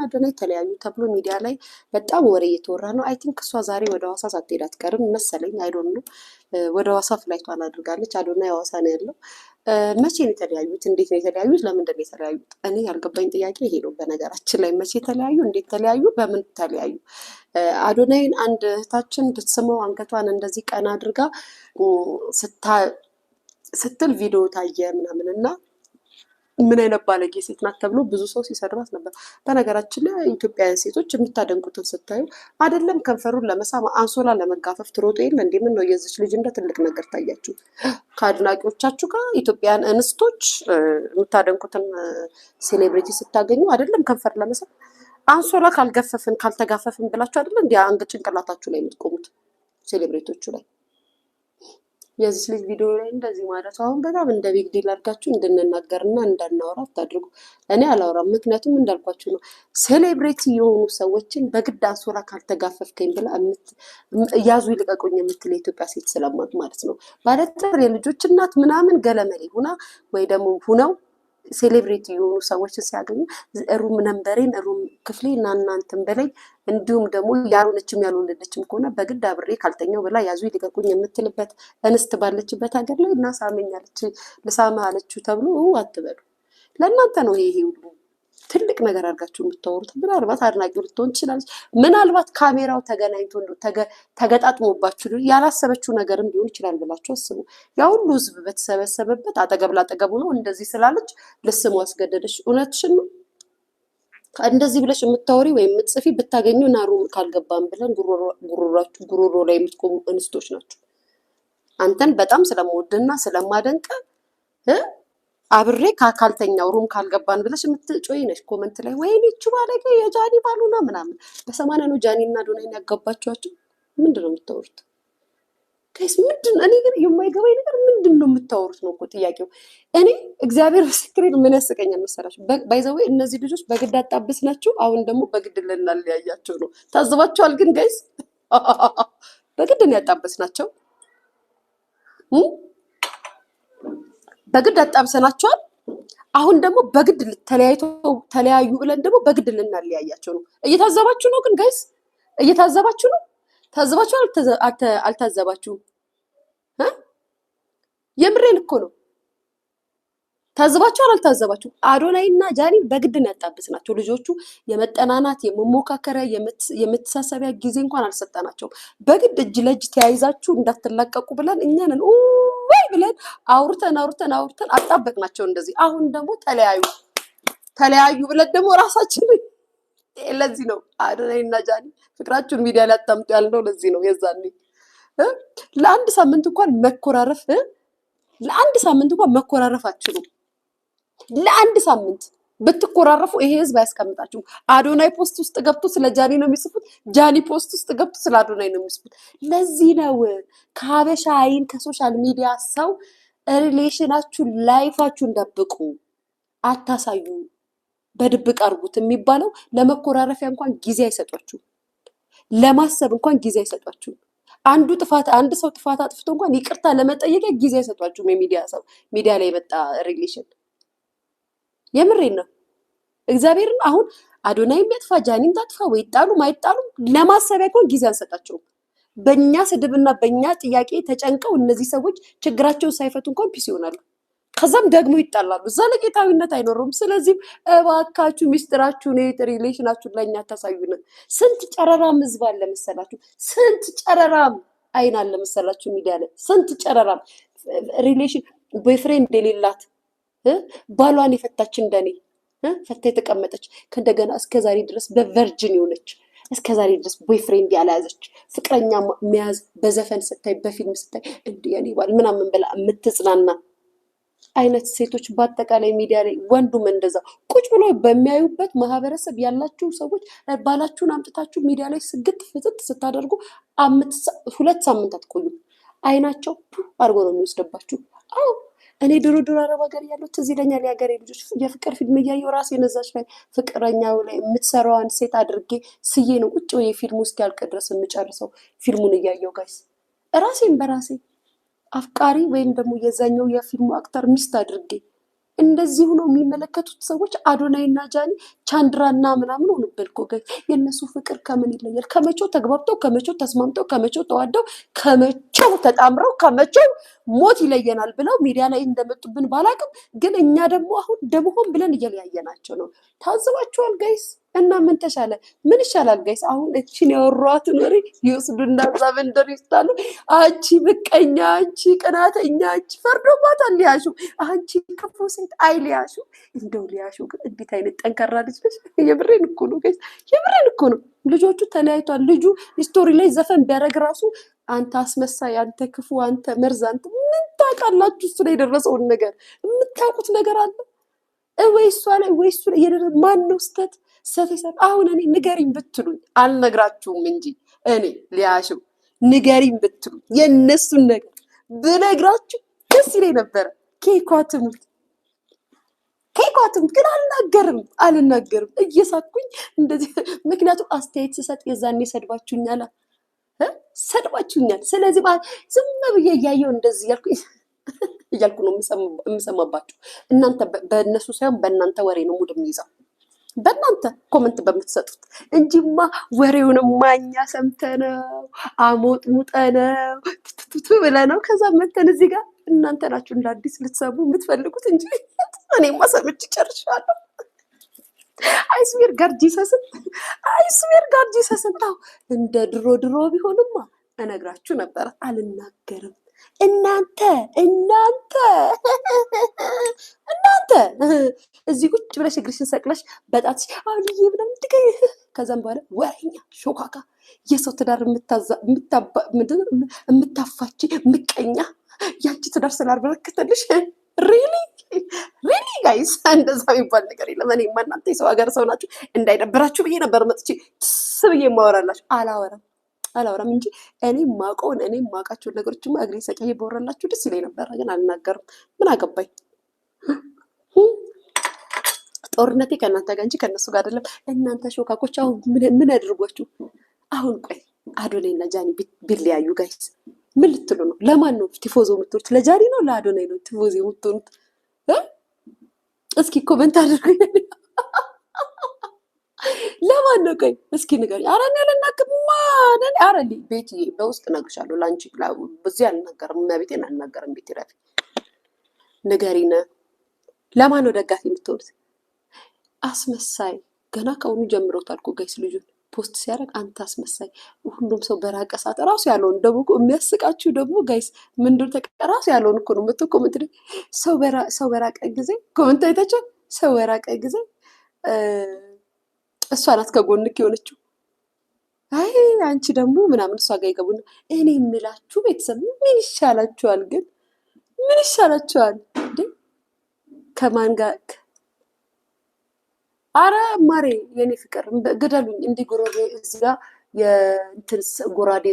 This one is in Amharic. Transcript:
አዶናይ ተለያዩ ተብሎ ሚዲያ ላይ በጣም ወሬ እየተወራ ነው። አይ ቲንክ እሷ ዛሬ ወደ ሐዋሳ ሳትሄድ አትቀርም መሰለኝ። አይ ዶንት ኖ ወደ ሐዋሳ ፍላይቷን አድርጋለች። አዶናይ ሐዋሳ ነው ያለው። መቼ ነው የተለያዩት? እንዴት ነው የተለያዩት? ለምንድን ነው የተለያዩት? እኔ ያልገባኝ ጥያቄ ይሄ ነው። በነገራችን ላይ መቼ ተለያዩ? እንዴት ተለያዩ? በምን ተለያዩ? አዶናይን አንድ እህታችን ብትስመው አንገቷን እንደዚህ ቀና አድርጋ ስትል ቪዲዮ ታየ ምናምን እና ምን አይነት ባለጌ ሴት ናት ተብሎ ብዙ ሰው ሲሰድባት ነበር። በነገራችን ላይ ኢትዮጵያውያን ሴቶች የምታደንቁትን ስታዩ አይደለም ከንፈሩን ለመሳም አንሶላ ለመጋፈፍ ትሮጡ የለ እንዴ? ምን ነው የዚች ልጅ እንደ ትልቅ ነገር ታያችሁ? ከአድናቂዎቻችሁ ጋር ኢትዮጵያውያን እንስቶች የምታደንቁትን ሴሌብሪቲ ስታገኙ አይደለም ከንፈር ለመሳም አንሶላ ካልገፈፍን ካልተጋፈፍን ብላችሁ አይደለም እንዴ አንገት ጭንቅላታችሁ ላይ የምትቆሙት ሴሌብሪቲዎቹ ላይ? የዚህ ልጅ ቪዲዮ ላይ እንደዚህ ማለት አሁን በጣም እንደ ቢግ ዲል አድርጋችሁ እንድንናገርና እንዳናወራ አታድርጉ። እኔ አላወራም፣ ምክንያቱም እንዳልኳችሁ ነው። ሴሌብሪቲ የሆኑ ሰዎችን በግድ አንሶላ ካልተጋፈፍከኝ ብላ ያዙ ይልቀቁኝ የምትል የኢትዮጵያ ሴት ስለማት ማለት ነው። ባለትዳር የልጆች እናት ምናምን ገለመሌ ሁና ወይ ደግሞ ሁነው ሴሌብሪቲ የሆኑ ሰዎችን ሲያገኙ ሩም ነንበሬን ሩም ክፍሌ እና እናንተን በላይ እንዲሁም ደግሞ ያልሆነችም ያልወለደችም ከሆነ በግድ አብሬ ካልተኛው ብላ ያዙ ይልቀቁኝ የምትልበት እንስት ባለችበት ሀገር ላይ እና ሳመኛለች ልሳምህ አለችው ተብሎ አትበሉ። ለእናንተ ነው ይሄ ሁሉ ትልቅ ነገር አድርጋችሁ የምታወሩት። ምናልባት አድናቂው ልትሆን ትችላለች። ምናልባት ካሜራው ተገናኝቶ ተገጣጥሞባችሁ ያላሰበችው ነገርም ሊሆን ይችላል ብላችሁ አስቡ። ያ ሁሉ ህዝብ በተሰበሰበበት አጠገብ ላጠገቡ ነው እንደዚህ ስላለች ልስሙ አስገደደች። እውነትሽን ነው። እንደዚህ ብለሽ የምታወሪ ወይም የምትጽፊ ብታገኙ ናሩ ካልገባም ብለን ጉሮሮ ላይ የምትቆሙ እንስቶች ናቸው። አንተን በጣም ስለምወድና ስለማደንቅ አብሬ ካልተኛው ሩም ካልገባን ብለሽ የምትጮይ ነሽ ኮመንት ላይ። ወይኔ እቹ ባለጌ የጃኒ ባሉና ምናምን በሰማንያ ነው ጃኒ እና አዶናይን ያጋባችኋቸው። ምንድን ነው የምታወሩት ጋይስ? ምንድን እኔ ግን የማይገባኝ ነገር ምንድን ነው የምታወሩት ነው እኮ ጥያቄው። እኔ እግዚአብሔር ምስክሬን ምን ያስቀኛል መሰላችሁ? ባይ ዘ ዌይ እነዚህ ልጆች በግድ አጣብስ ናቸው። አሁን ደግሞ በግድ ልናለያያቸው ነው። ታዝባችኋል? ግን ጋይስ በግድ ነው ያጣበስ ናቸው። በግድ አጣብሰናቸዋል። አሁን ደግሞ በግድ ተለያዩ ብለን ደግሞ በግድ ልናለያያቸው ነው። እየታዘባችሁ ነው ግን ጋይስ? እየታዘባችሁ ነው? ታዘባችሁ አልታዘባችሁም? የምሬን እኮ ነው። ታዘባችሁ አልታዘባችሁም? አዶናይና ጃኒ በግድ ነው ያጣብስናቸው። ልጆቹ የመጠናናት የመሞካከሪያ የመተሳሰቢያ ጊዜ እንኳን አልሰጠናቸውም። በግድ እጅ ለእጅ ተያይዛችሁ እንዳትላቀቁ ብለን እኛንን ወይ ብለን አውርተን አጣበቅናቸው እንደዚህ። አሁን ደግሞ ተለያዩ ብለን ደግሞ ራሳችን ለዚህ ነው አዶናይና ጃኒ ፍቅራችሁን ሚዲያ ላይ አታምጡ ያልነው ለዚህ ነው። የዛኔ ለአንድ ሳምንት እንኳን መኮራረፍ አትችሉም። ለአንድ ሳምንት ብትኮራረፉ ይሄ ህዝብ አያስቀምጣችሁም። አዶናይ ፖስት ውስጥ ገብቶ ስለ ጃኒ ነው የሚጽፉት፣ ጃኒ ፖስት ውስጥ ገብቶ ስለ አዶናይ ነው የሚጽፉት። ለዚህ ነው ከሀበሻ አይን ከሶሻል ሚዲያ ሰው ሪሌሽናችሁን ላይፋችሁን ደብቁ፣ አታሳዩ፣ በድብቅ አርጉት የሚባለው። ለመኮራረፊያ እንኳን ጊዜ አይሰጧችሁ፣ ለማሰብ እንኳን ጊዜ አይሰጧችሁ። አንድ ሰው ጥፋት አጥፍቶ እንኳን ይቅርታ ለመጠየቅ ጊዜ አይሰጧችሁም። የሚዲያ ሰው ሚዲያ ላይ የመጣ ሪሌሽን የምሬን ነው እግዚአብሔርን። አሁን አዶናይም ያጥፋ ጃኒም ታጥፋ ወይ ጣሉ ማይጣሉ ለማሰቢያ እንኳን ጊዜ አንሰጣቸውም። በእኛ ስድብና በእኛ ጥያቄ ተጨንቀው እነዚህ ሰዎች ችግራቸውን ሳይፈቱ እንኳን ፒስ ይሆናሉ። ከዛም ደግሞ ይጣላሉ። ዘለቄታዊነት አይኖሩም። ስለዚህ እባካችሁ ሚስጥራችሁን ሪሌሽናችሁን ለእኛ ታሳዩን። ስንት ጨረራም ህዝብ አለ መሰላችሁ? ስንት ጨረራም አይን አለ መሰላችሁ? ሚዲያ ላይ ስንት ጨረራም ሪሌሽን ቦይፍሬንድ የሌላት ባሏን የፈታች እንደኔ ፈታ የተቀመጠች ከእንደገና እስከዛሬ ድረስ በቨርጅን የሆነች እስከዛሬ ድረስ ቦይፍሬንድ ያልያዘች ፍቅረኛ መያዝ በዘፈን ስታይ በፊልም ስታይ እንዲህ የኔ ባል ምናምን ብላ የምትጽናና አይነት ሴቶች በአጠቃላይ ሚዲያ ላይ ወንዱም እንደዛ ቁጭ ብሎ በሚያዩበት ማህበረሰብ ያላችሁ ሰዎች ባላችሁን አምጥታችሁ ሚዲያ ላይ ስግጥ ፍጥጥ ስታደርጉ 2 ሳምንት አትቆዩም። አይናቸው አድርጎ ነው የሚወስደባችሁ። አዎ እኔ ድሮ አረብ ሀገር ያለው ትዝ ይለኛል። የሀገሬ ልጆች የፍቅር ፊልም እያየሁ ራሴ ነዛች ላይ ፍቅረኛው ላይ የምትሰራዋን ሴት አድርጌ ስዬ ነው ቁጭ ወይ ፊልሙ እስኪያልቅ ድረስ የምጨርሰው ፊልሙን እያየሁ ጋይስ። ራሴን በራሴ አፍቃሪ ወይም ደግሞ የዛኛው የፊልሙ አክተር ሚስት አድርጌ እንደዚህ ሆኖ የሚመለከቱት ሰዎች አዶናይና ጃኒ ቻንድራና ምናምን ሆኑበት እኮ ጋይስ። የእነሱ ፍቅር ከምን ይለያል? ከመቼው ተግባብተው፣ ከመቼው ተስማምተው፣ ከመቼው ተዋደው፣ ከመቼው ተጣምረው፣ ከመቼው ሞት ይለየናል ብለው ሚዲያ ላይ እንደመጡብን ባላቅም፣ ግን እኛ ደግሞ አሁን ደምሆን ብለን እየለያየናቸው ነው። ታዝባችኋል ጋይስ? እና ምን ተሻለ? ምን ይሻላል ጋይስ? አሁን እቺን ያወሯትን ወሬ ይወስዱና እዛ መንደር ይወስዳሉ። አንቺ ምቀኛ፣ አንቺ ቅናተኛ፣ አንቺ ፈርዶባታል ሊያሹ፣ አንቺ ክፉ ሴት። አይ ሊያሹ፣ እንደው ሊያሹ ግን እንዴት አይነት ጠንካራ ልጅ ነች! የምሬን እኮ ነው ጋይስ፣ የምሬን እኮ ነው። ልጆቹ ተለያይቷል። ልጁ ስቶሪ ላይ ዘፈን ቢያደርግ ራሱ አንተ አስመሳይ፣ አንተ ክፉ፣ አንተ መርዝ፣ አንተ ምን ታውቃላችሁ? እሱ ላይ የደረሰውን ነገር የምታውቁት ነገር አለ ወይ? እሷ ላይ ወይ እሱ ላይ ማን ነው ስተት ሰተሰት? አሁን እኔ ንገሪኝ ብትሉኝ አልነግራችሁም እንጂ እኔ ሊያሽው ንገሪኝ ብትሉኝ የእነሱን ነገር ብነግራችሁ ደስ ይለኝ ነበረ። ኬኳ ትሙት ግን አልናገርም እየሳኩኝ እንደዚህ። ምክንያቱም አስተያየት ስሰጥ የዛኔ ሰድባችሁኛል። ስለዚህ ዝም ብዬ እያየው እንደዚህ እያልኩ ነው የምሰማባችሁ። እናንተ በእነሱ ሳይሆን በእናንተ ወሬ ነው ሙድ የሚይዘው፣ በእናንተ ኮመንት በምትሰጡት እንጂማ ወሬውንማ እኛ ሰምተነው አሞጥሙጠነው ትትቱ ብለነው ከዛ መተን እዚህ ጋር እናንተ ናችሁ እንደ አዲስ ልትሰሙ የምትፈልጉት እንጂ እኔማ ሰምቼ ጨርሻለሁ። አይስዌር ጋር ጂሰስን እንደ ድሮ ቢሆንማ እነግራችሁ ነበር። አልናገርም። እናንተ እዚህ ቁጭ ብለሽ እግርሽን ሰቅለሽ በጣትሽ አሁንዬ ብለን ትገኝ። ከዛም በኋላ ወሬኛ ሾካካ የሰው ትዳር የምታፋች ምቀኛ፣ ያንቺ ትዳር ስላልበረከተልሽ ሪሊ ጋይስ፣ እንደዛ የሚባል ነገር የለም። እኔማ እናንተ የሰው ሀገር ሰው ናችሁ እንዳይደብራችሁ ብዬ ነበር መጥቼ ስብዬ የማወራላችሁ። አላወራም እንጂ እኔ ማውቃቸውን ነገሮችማ እግሬ ሰቅዬ ባወራላችሁ ደስ ይለኝ ነበር፣ ግን አልናገርም። ምን አገባኝ? ጦርነቴ ከእናንተ ጋር እንጂ ከእነሱ ጋር አይደለም። እናንተ ሾካኮች አሁን ምን ያድርጓችሁ? አሁን ቆይ አዶናይና ጃኒ ቢለያዩ ጋይስ ምን ልትሉ ነው? ለማን ነው ቲፎዞ የምትሆኑት? ለጃኒ ነው ለአዶናይ ነው ቲፎዞ የምትሆኑት? እስኪ ኮመንት አድርጉኝ። ለማን ነው? ቆይ እስኪ ንገሪኝ። ኧረ እኔ አልናገርም። ኧረ ቤትዬ በውስጥ እነግርሻለሁ። ለአንቺ በዚህ አልናገርም። እመቤቴን አልናገርም። ቤት ረፊ ንገሪን። ለማን ነው ደጋፊ የምትሆኑት? አስመሳይ ገና ከአሁኑ ጀምሮታል እኮ ጋይስ። ልጁን ፖስት ሲያደርግ አንተ አስመሳይ። ሁሉም ሰው በራቀ ሰዓት ራሱ ያለውን ደግሞ የሚያስቃችሁ ደግሞ ጋይስ ምንድን ራሱ ያለውን እኮ ነው መቶ ኮመንት ላይ ሰው በራቀ ጊዜ ኮመንት አይታችኋል? ሰው በራቀ ጊዜ እሷ ናት ከጎንክ የሆነችው። አይ አንቺ ደግሞ ምናምን እሷ ጋር ይገቡና እኔ የምላችሁ ቤተሰብ ምን ይሻላችኋል? ግን ምን ይሻላችኋል እንዴ? ከማን ጋር? አረ ማሬ የኔ ፍቅር ግደሉኝ። እንዲህ ጎረቤ እዚህ ጋር የእንትን ጎራዴ